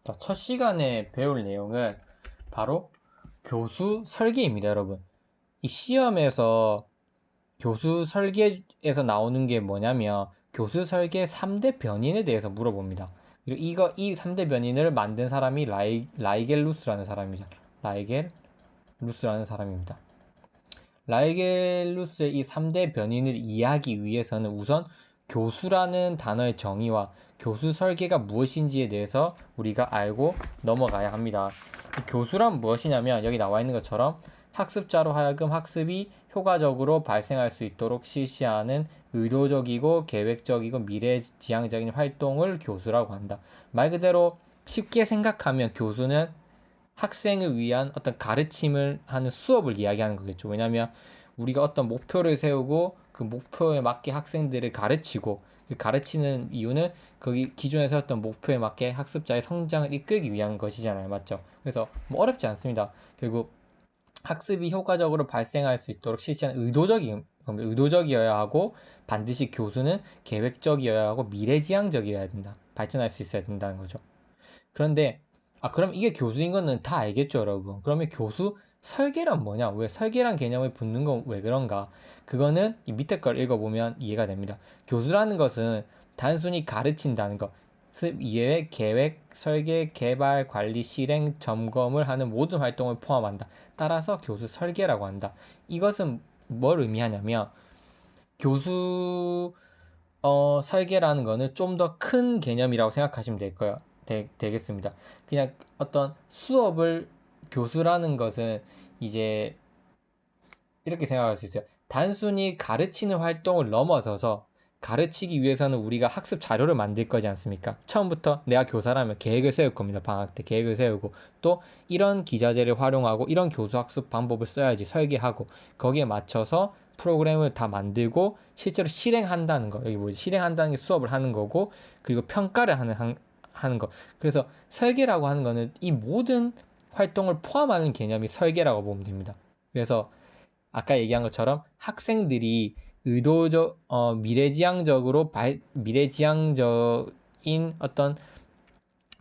자, 첫 시간에 배울 내용은 바로 교수 설계입니다, 여러분. 이 시험에서 교수 설계에서 나오는 게 뭐냐면 교수 설계 3대 변인에 대해서 물어봅니다. 그리고 이 3대 변인을 만든 사람이 라이겔루스라는 사람입니다. 라이겔루스라는 사람입니다. 라이겔루스의 이 3대 변인을 이해하기 위해서는 우선 교수라는 단어의 정의와 교수 설계가 무엇인지에 대해서 우리가 알고 넘어가야 합니다. 교수란 무엇이냐면 여기 나와 있는 것처럼 학습자로 하여금 학습이 효과적으로 발생할 수 있도록 실시하는 의도적이고 계획적이고 미래지향적인 활동을 교수라고 한다. 말 그대로 쉽게 생각하면 교수는 학생을 위한 어떤 가르침을 하는 수업을 이야기하는 거겠죠. 왜냐하면 우리가 어떤 목표를 세우고 그 목표에 맞게 학생들을 가르치고 그 가르치는 이유는 거기 기존에 세웠던 목표에 맞게 학습자의 성장을 이끌기 위한 것이잖아요. 맞죠? 그래서 뭐 어렵지 않습니다. 결국 학습이 효과적으로 발생할 수 있도록 실시하는 의도적이어야 하고 반드시 교수는 계획적이어야 하고 미래지향적이어야 된다. 발전할 수 있어야 된다는 거죠. 그런데 그럼 이게 교수인 거는 다 알겠죠, 여러분. 그러면 교수 설계란 뭐냐? 왜 설계란 개념을 붙는 건 왜 그런가? 그거는 이 밑에 걸 읽어보면 이해가 됩니다. 교수라는 것은 단순히 가르친다는 것, 이외에 계획, 설계, 개발, 관리, 실행, 점검을 하는 모든 활동을 포함한다. 따라서 교수 설계라고 한다. 이것은 뭘 의미하냐면 교수 설계라는 거는 좀 더 큰 개념이라고 생각하시면 되겠습니다. 그냥 어떤 수업을 교수라는 것은 이제 이렇게 생각할 수 있어요. 단순히 가르치는 활동을 넘어서서 가르치기 위해서는 우리가 학습 자료를 만들 거지 않습니까? 처음부터 내가 교사라면 계획을 세울 겁니다. 방학 때 계획을 세우고 또 이런 기자재를 활용하고 이런 교수 학습 방법을 써야지 설계하고 거기에 맞춰서 프로그램을 다 만들고 실제로 실행한다는 거. 여기 뭐지? 실행한다는 게 수업을 하는 거고 그리고 평가를 하는 거. 그래서 설계라고 하는 거는 이 모든 활동을 포함하는 개념이 설계라고 보면 됩니다. 그래서 아까 얘기한 것처럼 학생들이 미래지향적인 어떤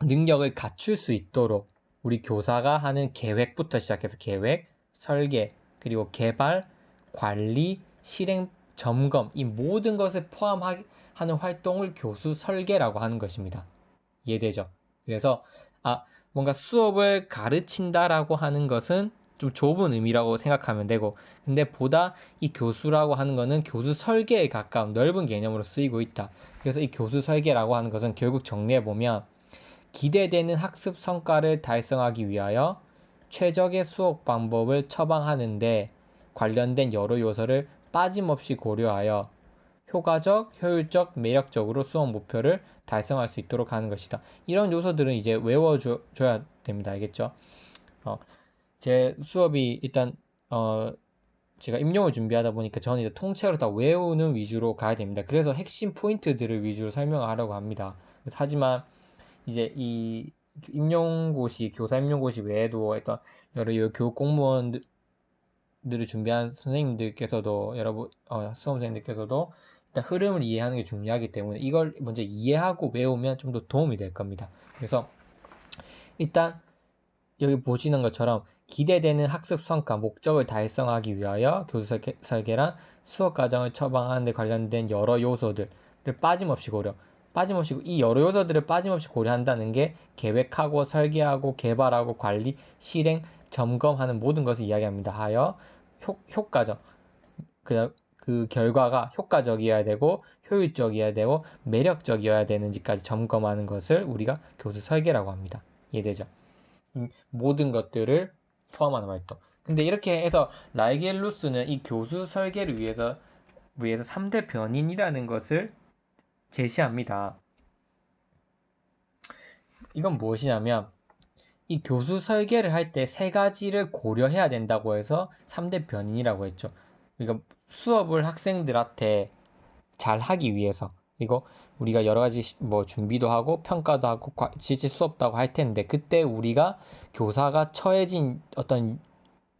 능력을 갖출 수 있도록 우리 교사가 하는 계획부터 시작해서 계획, 설계, 그리고 개발, 관리, 실행, 점검 이 모든 것을 포함하는 활동을 교수 설계라고 하는 것입니다. 이해되죠? 그래서 뭔가 수업을 가르친다라고 하는 것은 좀 좁은 의미라고 생각하면 되고 근데 보다 이 교수라고 하는 것은 교수 설계에 가까운 넓은 개념으로 쓰이고 있다. 그래서 이 교수 설계라고 하는 것은 결국 정리해보면 기대되는 학습 성과를 달성하기 위하여 최적의 수업 방법을 처방하는데 관련된 여러 요소를 빠짐없이 고려하여 효과적, 효율적, 매력적으로 수업 목표를 달성할 수 있도록 하는 것이다. 이런 요소들은 이제 외워줘야 됩니다. 알겠죠? 제 수업이 일단 제가 임용을 준비하다 보니까 저는 이제 통째로 다 외우는 위주로 가야 됩니다. 그래서 핵심 포인트들을 위주로 설명하려고 합니다. 하지만 이제 이 교사 임용고시 외에도 어떤 여러 교육 공무원들을 준비한 선생님들께서도 수험생들께서도 일단 흐름을 이해하는 게 중요하기 때문에 이걸 먼저 이해하고 외우면 좀 더 도움이 될 겁니다. 그래서 일단 여기 보시는 것처럼 기대되는 학습 성과, 목적을 달성하기 위하여 교수 설계란 수업 과정을 처방하는 데 관련된 여러 요소들을 이 여러 요소들을 빠짐없이 고려한다는 게 계획하고 설계하고 개발하고 관리, 실행, 점검하는 모든 것을 이야기합니다. 하여 효과적, 그 결과가 효과적이어야 되고 효율적이어야 되고 매력적이어야 되는지까지 점검하는 것을 우리가 교수 설계라고 합니다. 이해되죠? 모든 것들을 포함하는 활동. 근데 이렇게 해서 라이겔루스는 이 교수 설계를 위해서 3대 변인이라는 것을 제시합니다. 이건 무엇이냐면 이 교수 설계를 할 때 세 가지를 고려해야 된다고 해서 3대 변인이라고 했죠. 그러니까 수업을 학생들한테 잘 하기 위해서 그리고 우리가 여러 가지 뭐 준비도 하고 평가도 하고 실제 수업도 하고 할 텐데 그때 우리가 교사가 처해진 어떤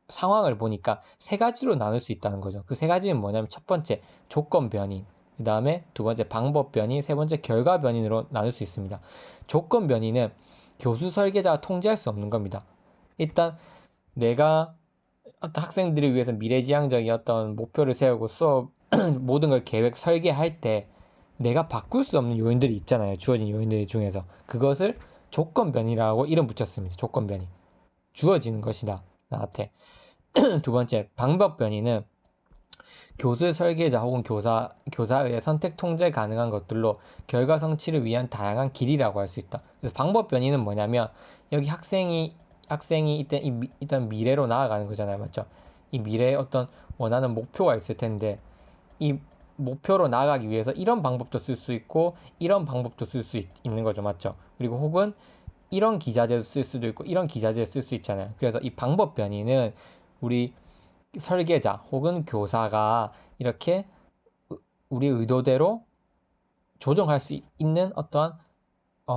상황을 보니까 세 가지로 나눌 수 있다는 거죠. 그 세 가지는 뭐냐면 첫 번째 조건 변인, 그 다음에 두 번째 방법 변인, 세 번째 결과 변인으로 나눌 수 있습니다. 조건 변인은 교수 설계자가 통제할 수 없는 겁니다. 일단 내가 어떤 학생들을 위해서 미래지향적인 어떤 목표를 세우고 수업 모든 걸 계획 설계할 때 내가 바꿀 수 없는 요인들이 있잖아요. 주어진 요인들 중에서 그것을 조건 변이라고 이름 붙였습니다. 조건 변이. 주어지는 것이다. 나한테. 두 번째, 방법 변이는 교수 설계자 혹은 교사의 선택 통제 가능한 것들로 결과 성취를 위한 다양한 길이라고 할 수 있다. 그래서 방법 변이는 뭐냐면 여기 학생이 일단 미래로 나아가는 거잖아요. 맞죠? 이 미래에 어떤 원하는 목표가 있을 텐데 이 목표로 나아가기 위해서 이런 방법도 쓸 수 있고 이런 방법도 쓸 수 있는 거죠. 맞죠? 그리고 혹은 이런 기자재도 쓸 수도 있고 이런 기자재를 쓸 수 있잖아요. 그래서 이 방법 변이는 우리 설계자 혹은 교사가 이렇게 우리 의도대로 조정할 수 있는 어떠한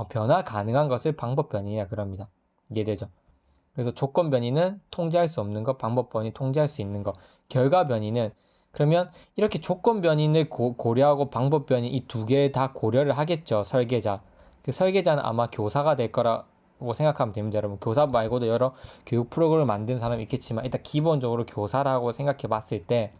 변화 가능한 것을 방법 변이라 그럽니다. 이해되죠? 그래서 조건 변이는 통제할 수 없는 것, 방법 변이 통제할 수 있는 것, 결과 변이는 그러면 이렇게 조건 변이를 고려하고 방법 변이 이 두 개 다 고려를 하겠죠. 설계자. 그 설계자는 아마 교사가 될 거라고 생각하면 됩니다. 여러분 교사 말고도 여러 교육 프로그램을 만든 사람이 있겠지만 일단 기본적으로 교사라고 생각해 봤을 때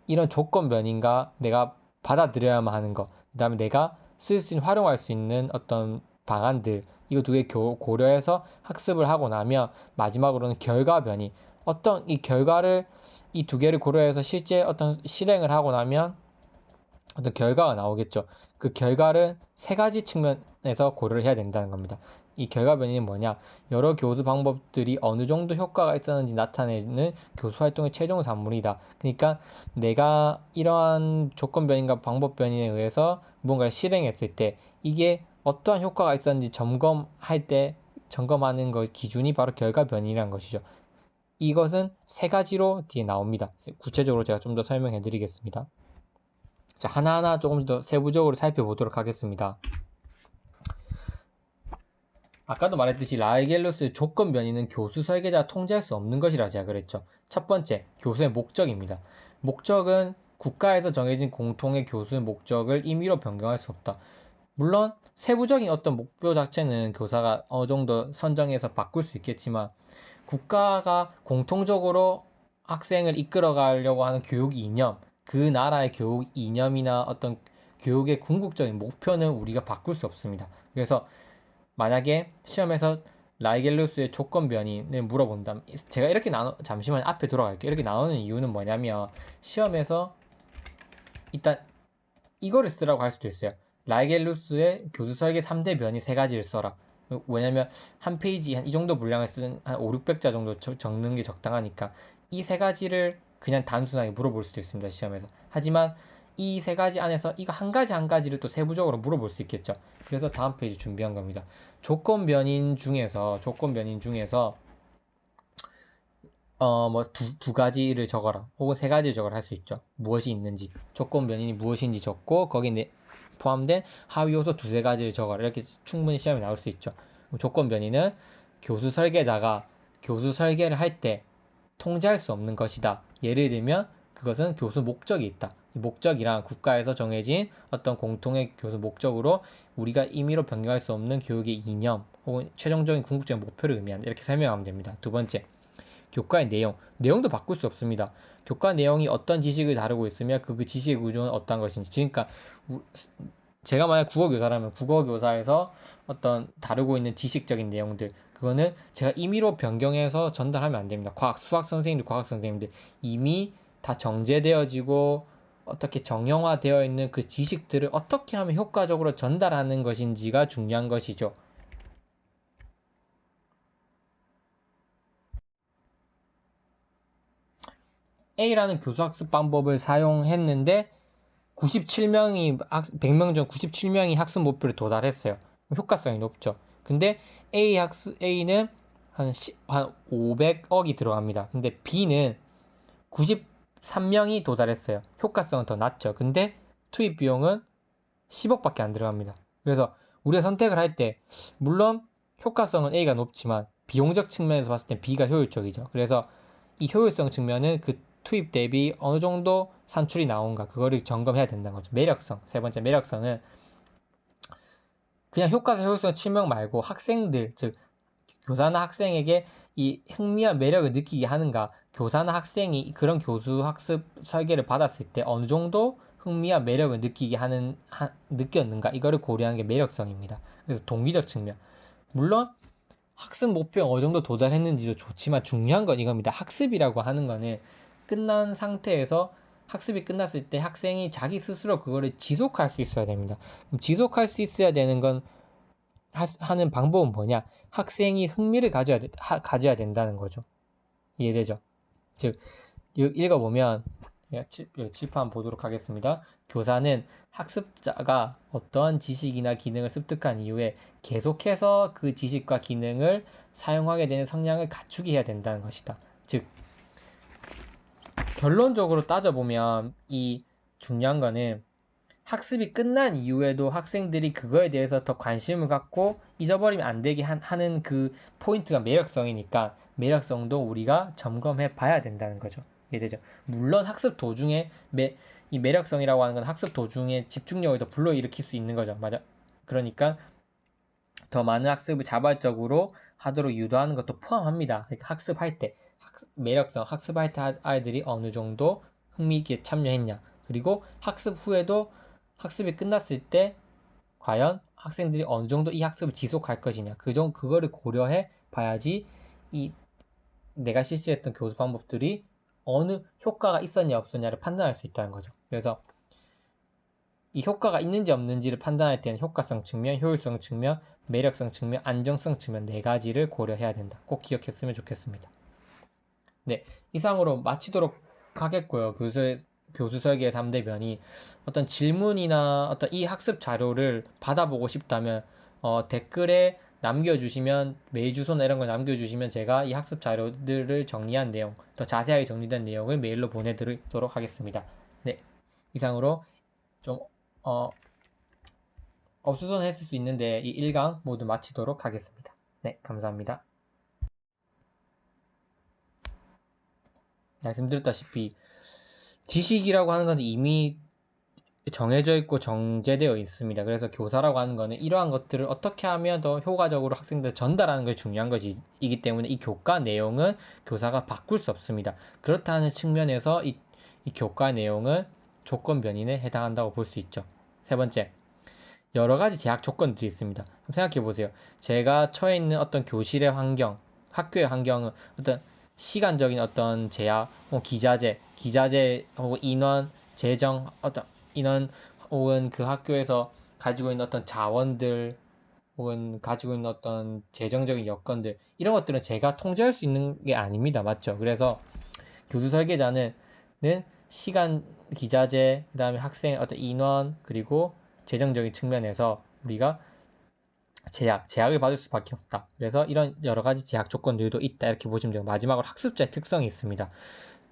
이런 조건 변인가 내가 받아들여야만 하는 거, 그 다음에 내가 쓸 수 있는 활용할 수 있는 어떤 방안들 이거 두 개 고려해서 학습을 하고 나면 마지막으로는 결과 변이 어떤 이 결과를 이 두 개를 고려해서 실제 어떤 실행을 하고 나면 어떤 결과가 나오겠죠. 그 결과를 세 가지 측면에서 고려를 해야 된다는 겁니다. 이 결과 변이는 뭐냐? 여러 교수 방법들이 어느 정도 효과가 있었는지 나타내는 교수 활동의 최종 산물이다. 그러니까 내가 이러한 조건 변인과 방법 변인에 의해서 무언가를 실행했을 때 이게 어떠한 효과가 있었는지 점검하는 것 기준이 바로 결과 변이라는 것이죠. 이것은 세 가지로 뒤에 나옵니다. 구체적으로 제가 좀 더 설명해 드리겠습니다. 자, 하나하나 조금 더 세부적으로 살펴보도록 하겠습니다. 아까도 말했듯이 라이겔로스의 조건 변이는 교수 설계자가 통제할 수 없는 것이라 제가 그랬죠. 첫 번째, 교수의 목적입니다. 목적은 국가에서 정해진 공통의 교수의 목적을 임의로 변경할 수 없다. 물론 세부적인 어떤 목표 자체는 교사가 어느 정도 선정해서 바꿀 수 있겠지만 국가가 공통적으로 학생을 이끌어 가려고 하는 교육 이념, 그 나라의 교육 이념이나 어떤 교육의 궁극적인 목표는 우리가 바꿀 수 없습니다. 그래서 만약에 시험에서 라이겔로스의 조건 변이를 물어본다면 제가 이렇게 잠시만 앞에 돌아갈게요. 이렇게 나오는 이유는 뭐냐면 시험에서 일단 이거를 쓰라고 할 수도 있어요. 라이겔로스의 교수 설계 3대 변이 3가지를 써라. 왜냐면 한 페이지 한 이 정도 분량을 쓰는 한 5, 600자 정도 적는 게 적당하니까 이 3가지를 그냥 단순하게 물어볼 수도 있습니다. 시험에서. 하지만 이 3가지 안에서 이거 한 가지 한 가지를 또 세부적으로 물어볼 수 있겠죠. 그래서 다음 페이지 준비한 겁니다. 조건 변인 중에서 뭐 두 가지를 적어라 혹은 3가지를 적어라 할 수 있죠. 무엇이 있는지 조건 변인이 무엇인지 적고 거기에 포함된 하위 요소 2~3가지를 적어라 이렇게 충분히 시험에 나올 수 있죠. 조건 변이는 교수 설계자가 교수 설계를 할 때 통제할 수 없는 것이다. 예를 들면 그것은 교수 목적이 있다. 이 목적이란 국가에서 정해진 어떤 공통의 교수 목적으로 우리가 임의로 변경할 수 없는 교육의 이념 혹은 최종적인 궁극적인 목표를 의미한다. 이렇게 설명하면 됩니다. 두 번째, 교과의 내용도 바꿀 수 없습니다. 교과 내용이 어떤 지식을 다루고 있으며 그 지식의 구조는 어떤 것인지. 그러니까 제가 만약 국어교사라면 국어교사에서 어떤 다루고 있는 지식적인 내용들 그거는 제가 임의로 변경해서 전달하면 안 됩니다. 수학 선생님들, 과학 선생님들 이미 다 정제되어지고 어떻게 정형화되어 있는 그 지식들을 어떻게 하면 효과적으로 전달하는 것인지가 중요한 것이죠. A라는 교수학습 방법을 사용했는데 100명 중 97명이 학습 목표를 도달했어요. 효과성이 높죠. 근데 A는 한 500억이 들어갑니다. 근데 B는 93명이 도달했어요. 효과성은 더 낮죠. 근데 투입 비용은 10억밖에 안 들어갑니다. 그래서 우리가 선택을 할 때 물론 효과성은 A가 높지만 비용적 측면에서 봤을 때 B가 효율적이죠. 그래서 이 효율성 측면은 그 투입 대비 어느 정도 산출이 나온가 그거를 점검해야 된다는 거죠. 매력성. 세 번째 매력성은 그냥 교과서 효율성 측면 말고 학생들, 즉 교사나 학생에게 이 흥미와 매력을 느끼게 하는가, 교사나 학생이 그런 교수 학습 설계를 받았을 때 어느 정도 흥미와 매력을 느꼈는가, 이거를 고려하는 게 매력성입니다. 그래서 동기적 측면. 물론 학습 목표에 어느 정도 도달했는지도 좋지만 중요한 건 이겁니다. 학습이라고 하는 거는 끝난 상태에서 학습이 끝났을 때 학생이 자기 스스로 그거를 지속할 수 있어야 됩니다. 그럼 지속할 수 있어야 되는 건 하는 방법은 뭐냐? 학생이 흥미를 가져야 된다는 거죠. 이해되죠? 즉, 읽어보면, 칠판 보도록 하겠습니다. 교사는 학습자가 어떠한 지식이나 기능을 습득한 이후에 계속해서 그 지식과 기능을 사용하게 되는 성향을 갖추게 해야 된다는 것이다. 즉, 결론적으로 따져보면 이 중요한 거는 학습이 끝난 이후에도 학생들이 그거에 대해서 더 관심을 갖고 잊어버리면 안 되게 하는 그 포인트가 매력성이니까 매력성도 우리가 점검해 봐야 된다는 거죠. 이해되죠? 물론 학습 도중에 이 매력성이라고 하는 건 학습 도중에 집중력을 더 불러일으킬 수 있는 거죠. 맞아. 그러니까 더 많은 학습을 자발적으로 하도록 유도하는 것도 포함합니다. 그러니까 학습할 때 매력성 학습할 때 아이들이 어느 정도 흥미있게 참여했냐, 그리고 학습 후에도 학습이 끝났을 때 과연 학생들이 어느 정도 이 학습을 지속할 것이냐, 그거를 고려해 봐야지 이 내가 실시했던 교수 방법들이 어느 효과가 있었냐 없었냐를 판단할 수 있다는 거죠. 그래서 이 효과가 있는지 없는지를 판단할 때는 효과성 측면, 효율성 측면, 매력성 측면, 안정성 측면 네 가지를 고려해야 된다. 꼭 기억했으면 좋겠습니다. 네, 이상으로 마치도록 하겠고요. 교수 설계의 3대 변이 어떤 질문이나 어떤 이 학습 자료를 받아보고 싶다면 댓글에 남겨주시면, 메일 주소나 이런 걸 남겨주시면 제가 이 학습 자료들을 정리한 내용, 더 자세하게 정리된 내용을 메일로 보내드리도록 하겠습니다. 네, 이상으로 좀 어수선했을 수 있는데 이 1강 모두 마치도록 하겠습니다. 네, 감사합니다. 말씀드렸다시피 지식이라고 하는 건 이미 정해져 있고 정제되어 있습니다. 그래서 교사라고 하는 거는 이러한 것들을 어떻게 하면 더 효과적으로 학생들 전달하는 게 중요한 것이기 때문에 이 교과 내용은 교사가 바꿀 수 없습니다. 그렇다는 측면에서 이 교과 내용은 조건 변인에 해당한다고 볼 수 있죠. 세 번째, 여러 가지 제약 조건들이 있습니다. 한번 생각해 보세요. 제가 처해 있는 어떤 교실의 환경, 학교의 환경은 어떤 시간적인 어떤 제약, 기자재 혹은 인원, 재정, 어떤 인원 혹은 그 학교에서 가지고 있는 어떤 자원들 혹은 가지고 있는 어떤 재정적인 여건들, 이런 것들은 제가 통제할 수 있는 게 아닙니다. 맞죠? 그래서 교수 설계자는 시간, 기자재, 그 다음에 학생 어떤 인원, 그리고 재정적인 측면에서 우리가 제약을 받을 수밖에 없다. 그래서 이런 여러 가지 제약 조건들도 있다. 이렇게 보시면 돼요. 마지막으로 학습자의 특성이 있습니다.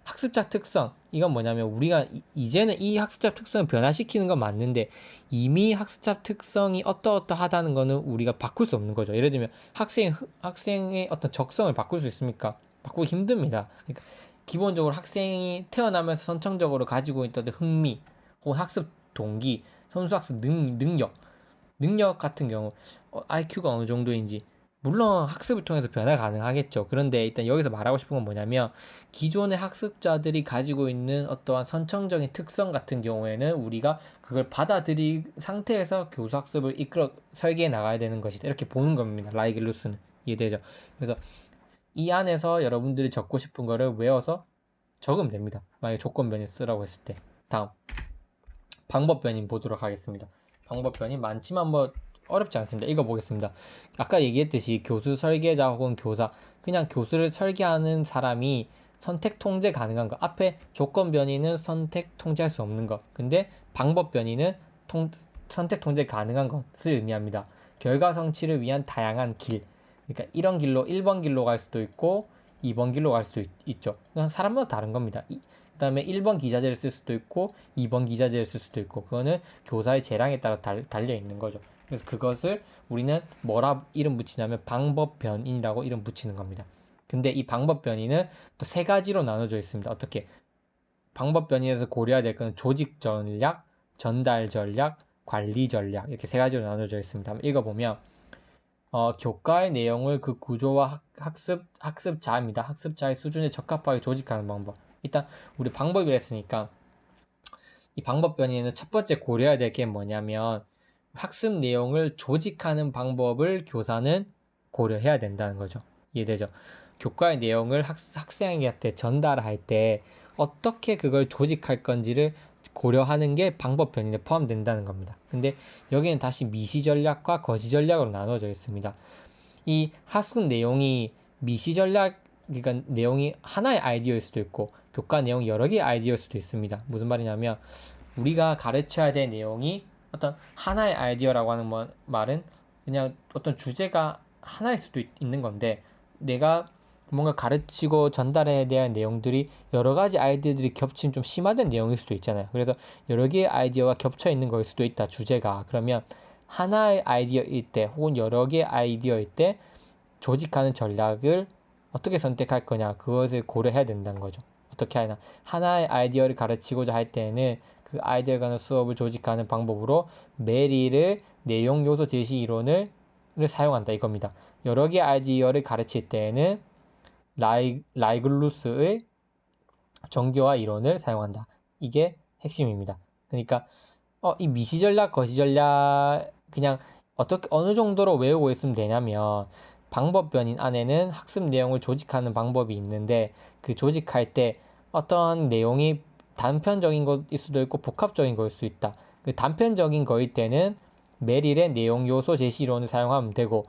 학습자 특성, 이건 뭐냐면 우리가 이제는 이 학습자 특성을 변화시키는 건 맞는데 이미 학습자 특성이 어떠어떠하다는 거는 우리가 바꿀 수 없는 거죠. 예를 들면 학생의 어떤 적성을 바꿀 수 있습니까? 바꾸기 힘듭니다. 그러니까 기본적으로 학생이 태어나면서 선천적으로 가지고 있던 흥미 혹은 학습 동기, 선수 학습 능력 같은 경우 IQ가 어느 정도인지, 물론 학습을 통해서 변화 가능하겠죠. 그런데 일단 여기서 말하고 싶은 건 뭐냐면 기존의 학습자들이 가지고 있는 어떠한 선천적인 특성 같은 경우에는 우리가 그걸 받아들인 상태에서 교수 학습을 설계해 나가야 되는 것이다. 이렇게 보는 겁니다. 라이겔루스는. 이해되죠? 그래서 이 안에서 여러분들이 적고 싶은 거를 외워서 적으면 됩니다. 만약에 조건 변이 쓰라고 했을 때. 다음 방법 변인 보도록 하겠습니다. 방법 변인 많지만 뭐 어렵지 않습니다. 읽어보겠습니다. 아까 얘기했듯이 교수 설계자 혹은 교사, 그냥 교수를 설계하는 사람이 선택 통제 가능한 것. 앞에 조건 변이는 선택 통제할 수 없는 것. 근데 방법 변이는 선택 통제 가능한 것을 의미합니다. 결과 성취를 위한 다양한 길. 그러니까 이런 길로 1번 길로 갈 수도 있고 2번 길로 갈 수도 있죠. 사람마다 다른 겁니다. 그 다음에 1번 기자재를 쓸 수도 있고 2번 기자재를 쓸 수도 있고, 그거는 교사의 재량에 따라 달려 있는 거죠. 그래서 그것을 우리는 뭐라 이름 붙이냐면 방법 변인이라고 이름 붙이는 겁니다. 근데 이 방법 변이는 또 세 가지로 나눠져 있습니다. 어떻게? 방법 변이에서 고려해야 될 것은 조직 전략, 전달 전략, 관리 전략 이렇게 세 가지로 나눠져 있습니다. 한번 읽어보면 교과의 내용을 그 구조와 학습자입니다. 학습자의 수준에 적합하게 조직하는 방법. 일단 우리 방법이라 했으니까 이 방법 변이에는 첫 번째 고려해야 될 게 뭐냐면 학습 내용을 조직하는 방법을 교사는 고려해야 된다는 거죠. 이해되죠? 교과의 내용을 학생에게 전달할 때 어떻게 그걸 조직할 건지를 고려하는 게 방법 변이에 포함된다는 겁니다. 근데 여기는 다시 미시 전략과 거시 전략으로 나눠져 있습니다. 이 학습 내용이 미시 전략, 그러니까 내용이 하나의 아이디어일 수도 있고 교과 내용이 여러 개의 아이디어일 수도 있습니다. 무슨 말이냐면 우리가 가르쳐야 될 내용이 어떤 하나의 아이디어라고 하는 말은 그냥 어떤 주제가 하나일 수도 있는 건데 내가 뭔가 가르치고 전달해야 될 내용들이 여러 가지 아이디어들이 겹친 좀 심화된 내용일 수도 있잖아요. 그래서 여러 개의 아이디어가 겹쳐 있는 거일 수도 있다, 주제가. 그러면 하나의 아이디어일 때 혹은 여러 개의 아이디어일 때 조직하는 전략을 어떻게 선택할 거냐, 그것을 고려해야 된다는 거죠. 어떻게 하나, 하나의 아이디어를 가르치고자 할 때는 그 아이디어에 관한 수업을 조직하는 방법으로 메릴의 내용 요소 제시 이론을 사용한다 이겁니다. 여러 개의 아이디어를 가르칠 때에는 라이글루스의 정교화 이론을 사용한다. 이게 핵심입니다. 그러니까 이 미시 전략, 거시 전략 그냥 어느 정도로 외우고 있으면 되냐면 방법 변인 안에는 학습 내용을 조직하는 방법이 있는데 그 조직할 때 어떤 내용이 단편적인 것일 수도 있고 복합적인 것일 수 있다. 그 단편적인 거일 때는 메릴의 내용 요소 제시 이론을 사용하면 되고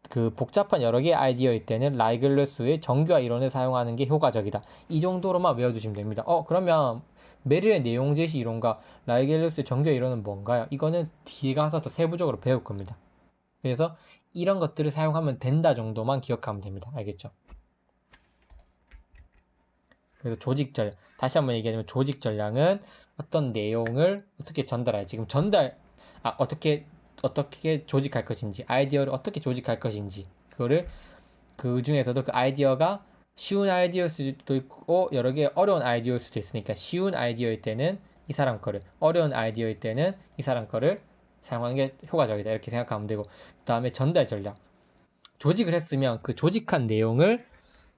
그 복잡한 여러 개의 아이디어일 때는 라이글러스의 정교화 이론을 사용하는 게 효과적이다. 이 정도로만 외워두시면 됩니다. 그러면 메릴의 내용 제시 이론과 라이글러스의 정교화 이론은 뭔가요? 이거는 뒤에 가서 더 세부적으로 배울 겁니다. 그래서 이런 것들을 사용하면 된다 정도만 기억하면 됩니다. 알겠죠? 그래서 조직 전략. 다시 한번 얘기하자면 조직 전략은 어떤 내용을 어떻게 전달할, 지금 어떻게 조직할 것인지, 아이디어를 어떻게 조직할 것인지, 그거를 그 중에서도 그 아이디어가 쉬운 아이디어일 수도 있고 여러 개 어려운 아이디어일 수도 있으니까 쉬운 아이디어일 때는 이 사람 거를, 어려운 아이디어일 때는 이 사람 거를 사용하는 게 효과적이다 이렇게 생각하면 되고, 그 다음에 전달 전략. 조직을 했으면 그 조직한 내용을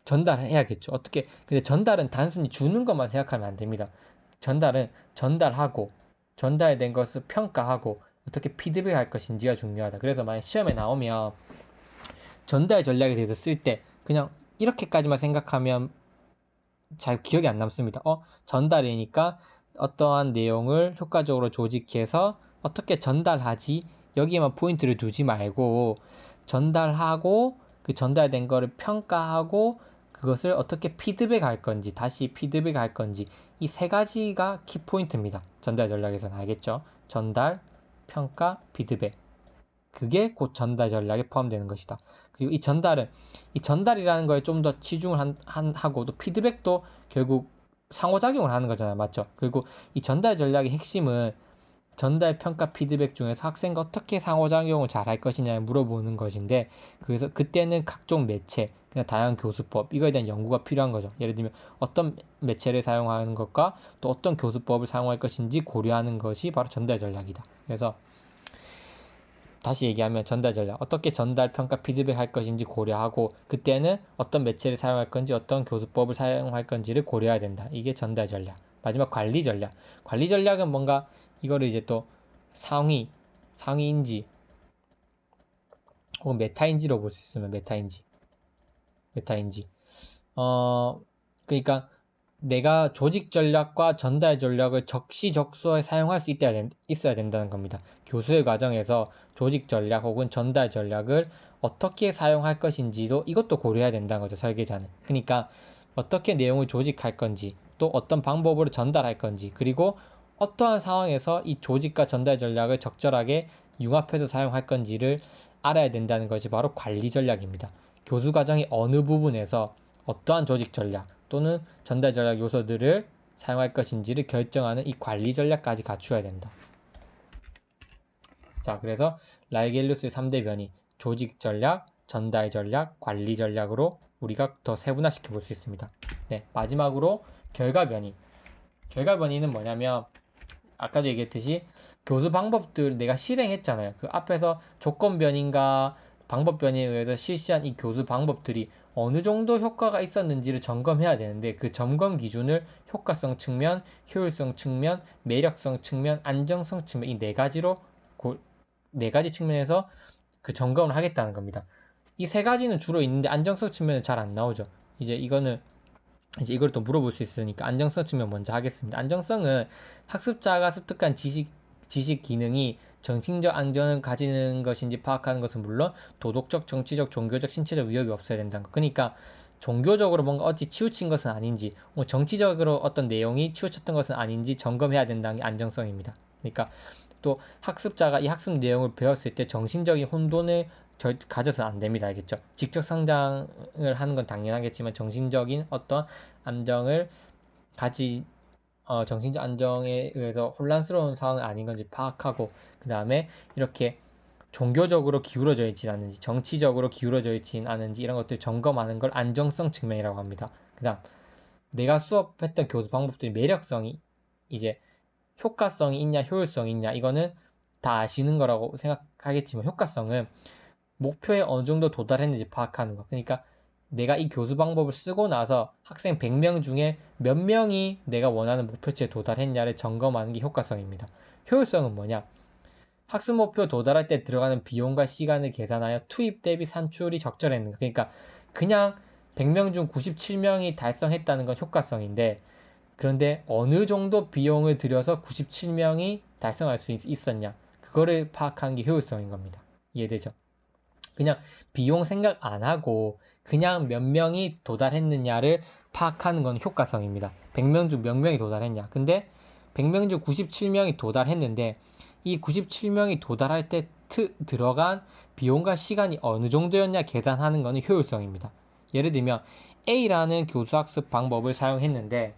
전달해야겠죠. 어떻게? 근데 전달은 단순히 주는 것만 생각하면 안 됩니다. 전달은 전달하고 전달된 것을 평가하고 어떻게 피드백할 것인지가 중요하다. 그래서 만약 시험에 나오면 전달 전략에 대해서 쓸 때 그냥 이렇게까지만 생각하면 잘 기억이 안 남습니다. 전달이니까 어떠한 내용을 효과적으로 조직해서 어떻게 전달하지? 여기에만 포인트를 두지 말고 전달하고 그 전달된 거를 평가하고 그것을 어떻게 피드백할 건지, 다시 피드백할 건지, 이 세 가지가 키포인트입니다. 전달 전략에서는. 알겠죠? 전달, 평가, 피드백. 그게 곧 전달 전략에 포함되는 것이다. 그리고 이 전달이라는 거에 좀 더 치중을 하고, 또 피드백도 결국 상호작용을 하는 거잖아요. 맞죠? 그리고 이 전달 전략의 핵심은 전달, 평가, 피드백 중에서 학생과 어떻게 상호작용을 잘 할 것이냐를 물어보는 것인데, 그래서 그때는 각종 매체, 그냥 다양한 교수법, 이거에 대한 연구가 필요한 거죠. 예를 들면 어떤 매체를 사용하는 것과 또 어떤 교수법을 사용할 것인지 고려하는 것이 바로 전달 전략이다. 그래서 다시 얘기하면 전달 전략, 어떻게 전달, 평가, 피드백 할 것인지 고려하고 그때는 어떤 매체를 사용할 건지 어떤 교수법을 사용할 건지를 고려해야 된다. 이게 전달 전략. 마지막 관리 전략. 관리 전략은 뭔가 이거를 이제 또 상위인지 혹은 메타인지로 볼 수 있으면 메타인지. 그러니까 내가 조직 전략과 전달 전략을 적시적소에 사용할 수 있어야 된다는 겁니다. 교수의 과정에서 조직 전략 혹은 전달 전략을 어떻게 사용할 것인지도 이것도 고려해야 된다는 거죠, 설계자는. 그러니까 어떻게 내용을 조직할 건지, 또 어떤 방법으로 전달할 건지, 그리고 어떠한 상황에서 이 조직과 전달 전략을 적절하게 융합해서 사용할 건지를 알아야 된다는 것이 바로 관리 전략입니다. 교수 과정의 어느 부분에서 어떠한 조직 전략 또는 전달 전략 요소들을 사용할 것인지를 결정하는 이 관리 전략까지 갖추어야 된다. 자, 그래서 라이겔루스의 3대 변이, 조직 전략, 전달 전략, 관리 전략으로 우리가 더 세분화시켜 볼 수 있습니다. 네, 마지막으로 결과 변이. 결과 변이는 뭐냐면 아까도 얘기했듯이 교수 방법들 내가 실행했잖아요. 그 앞에서 조건 변인가 방법 변이에 의해서 실시한 이 교수 방법들이 어느 정도 효과가 있었는지를 점검해야 되는데 그 점검 기준을 효과성 측면, 효율성 측면, 매력성 측면, 안정성 측면 이 네 가지 측면에서 그 점검을 하겠다는 겁니다. 이 세 가지는 주로 있는데 안정성 측면은 잘 안 나오죠. 이제 이걸 또 물어볼 수 있으니까 안정성 측면 먼저 하겠습니다. 안정성은 학습자가 습득한 지식 기능이 정신적 안전을 가지는 것인지 파악하는 것은 물론 도덕적, 정치적, 종교적, 신체적 위협이 없어야 된다는 거. 그러니까 종교적으로 뭔가 어찌 치우친 것은 아닌지, 정치적으로 어떤 내용이 치우쳤던 것은 아닌지 점검해야 된다는 게 안정성입니다. 그러니까 또 학습자가 이 학습 내용을 배웠을 때 정신적인 혼돈을 가져서는 안 됩니다. 알겠죠? 직접 성장을 하는 건 당연하겠지만 정신적인 어떤 안정을 가지 정신적 안정에 의해서 혼란스러운 상황은 아닌 건지 파악하고 그 다음에 이렇게 종교적으로 기울어져 있지 않은지 정치적으로 기울어져 있지 않은지 이런 것들 점검하는 걸 안정성 측면이라고 합니다. 그 다음 내가 수업했던 교수 방법들이 매력성이 이제 효과성이 있냐 효율성이 있냐 이거는 다 아시는 거라고 생각하겠지만 효과성은 목표에 어느 정도 도달했는지 파악하는 거. 그러니까 내가 이 교수 방법을 쓰고 나서 학생 100명 중에 몇 명이 내가 원하는 목표치에 도달했냐를 점검하는 게 효과성입니다. 효율성은 뭐냐? 학습 목표 도달할 때 들어가는 비용과 시간을 계산하여 투입 대비 산출이 적절했는가. 그러니까 그냥 100명 중 97명이 달성했다는 건 효과성인데 그런데 어느 정도 비용을 들여서 97명이 달성할 수 있었냐. 그거를 파악하는 게 효율성인 겁니다. 이해되죠? 그냥 비용 생각 안 하고 그냥 몇 명이 도달했느냐를 파악하는 건 효과성입니다. 100명 중 몇 명이 도달했냐. 근데 100명 중 97명이 도달했는데 이 97명이 도달할 때 들어간 비용과 시간이 어느 정도였냐 계산하는 것은 효율성입니다. 예를 들면 A라는 교수학습 방법을 사용했는데